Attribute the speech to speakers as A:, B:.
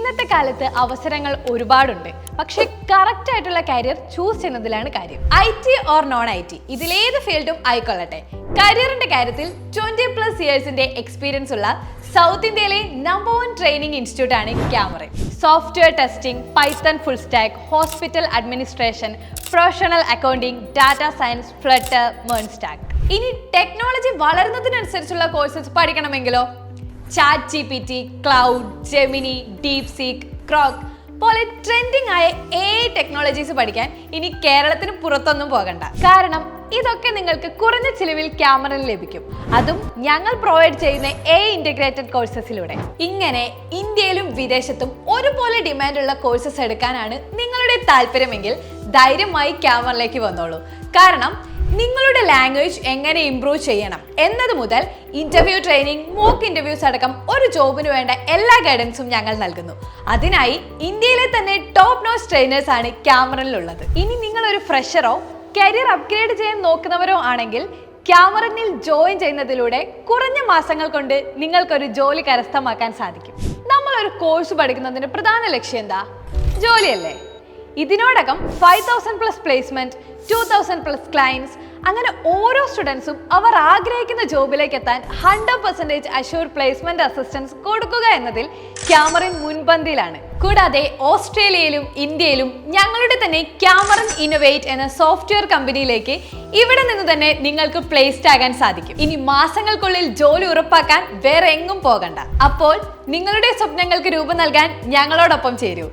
A: ഇന്നത്തെ കാലത്ത് അവസരങ്ങൾ ഒരുപാടുണ്ട്, പക്ഷെ കറക്റ്റ് ആയിട്ടുള്ള കരിയർ ചൂസ് ചെയ്യുന്നതിലാണ് കാര്യം. IT ഓർ നോൺ IT ഇതിലേത് ഫീൽഡും ആയിക്കൊള്ളട്ടെ, കരിയറിന്റെ കാര്യത്തിൽ 20+ ഇയേഴ്സിന്റെ എക്സ്പീരിയൻസ് ഉള്ള സൗത്ത് ഇന്ത്യയിലെ നമ്പർ 1 ട്രെയിനിങ് ഇൻസ്റ്റിറ്റ്യൂട്ട് ആണ് Cameron. Software testing, Python full stack, hospital administration, professional accounting, data science, Flutter, MERN stack. ഇനി ടെക്നോളജി വളരുന്നതിനനുസരിച്ചുള്ള കോഴ്സസ് പഠിക്കണമെങ്കിലോ ChatGPT, Claude, Gemini, DeepSeek, Grok പോലെ ട്രെൻഡിങ് ആയ AI ടെക്നോളജീസ് പഠിക്കാൻ ഇനി കേരളത്തിന് പുറത്തൊന്നും പോകണ്ട. കാരണം ഇതൊക്കെ നിങ്ങൾക്ക് കുറഞ്ഞ ചിലവിൽ ക്യാമറയിൽ ലഭിക്കും, അതും ഞങ്ങൾ പ്രൊവൈഡ് ചെയ്യുന്ന AI ഇന്റഗ്രേറ്റഡ് കോഴ്സസിലൂടെ. ഇങ്ങനെ ഇന്ത്യയിലും വിദേശത്തും ഒരുപോലെ ഡിമാൻഡുള്ള കോഴ്സസ് എടുക്കാനാണ് നിങ്ങളുടെ താല്പര്യമെങ്കിൽ ധൈര്യമായി ക്യാമറയിലേക്ക് വന്നോളൂ. കാരണം നിങ്ങളുടെ ലാംഗ്വേജ് എങ്ങനെ ഇംപ്രൂവ് ചെയ്യണം എന്നത് മുതൽ ഇന്റർവ്യൂ ട്രെയിനിങ്, മോക്ക് ഇന്റർവ്യൂസ് അടക്കം ഒരു ജോബിന് വേണ്ട എല്ലാ ഗൈഡൻസും ഞങ്ങൾ നൽകുന്നു. അതിനായി ഇന്ത്യയിലെ തന്നെ ടോപ്പ് നോച്ച് ട്രെയിനേഴ്സ് ആണ് ക്യാമറനിലുള്ളത്. ഇനി നിങ്ങൾ ഒരു ഫ്രഷറോ കരിയർ അപ്ഗ്രേഡ് ചെയ്യാൻ നോക്കുന്നവരോ ആണെങ്കിൽ ക്യാമറനിൽ ജോയിൻ ചെയ്യുന്നതിലൂടെ കുറഞ്ഞ മാസങ്ങൾ കൊണ്ട് നിങ്ങൾക്കൊരു ജോലി കരസ്ഥമാക്കാൻ സാധിക്കും. നമ്മൾ ഒരു കോഴ്സ് പഠിക്കുന്നതിന്റെ പ്രധാന ലക്ഷ്യം എന്താ? ജോലിയല്ലേ? ഇതിനോടകം 5000+ പ്ലേസ്മെന്റ്, 2000+ ക്ലയൻസ്, അങ്ങനെ ഓരോ സ്റ്റുഡൻസും അവർ ആഗ്രഹിക്കുന്ന ജോബിലേക്ക് എത്താൻ 100% അഷ്യൂർഡ് പ്ലേസ്മെന്റ് അസിസ്റ്റൻസ് കൊടുക്കുക എന്നതിൽ ക്യാമറൻ മുൻപന്തിയിലാണ്. കൂടാതെ ഓസ്ട്രേലിയയിലും ഇന്ത്യയിലും ഞങ്ങളുടെ തന്നെ ക്യാമറൻ ഇന്നോവേറ്റ് എന്ന സോഫ്റ്റ്വെയർ കമ്പനിയിലേക്ക് ഇവിടെ നിന്ന് തന്നെ നിങ്ങൾക്ക് പ്ലേസ്ഡ് ആകാൻ സാധിക്കും. ഇനി മാസങ്ങൾക്കുള്ളിൽ ജോലി ഉറപ്പാക്കാൻ വേറെ എങ്ങും പോകണ്ട. അപ്പോൾ നിങ്ങളുടെ സ്വപ്നങ്ങൾക്ക് രൂപം നൽകാൻ ഞങ്ങളോടൊപ്പം ചേരൂ.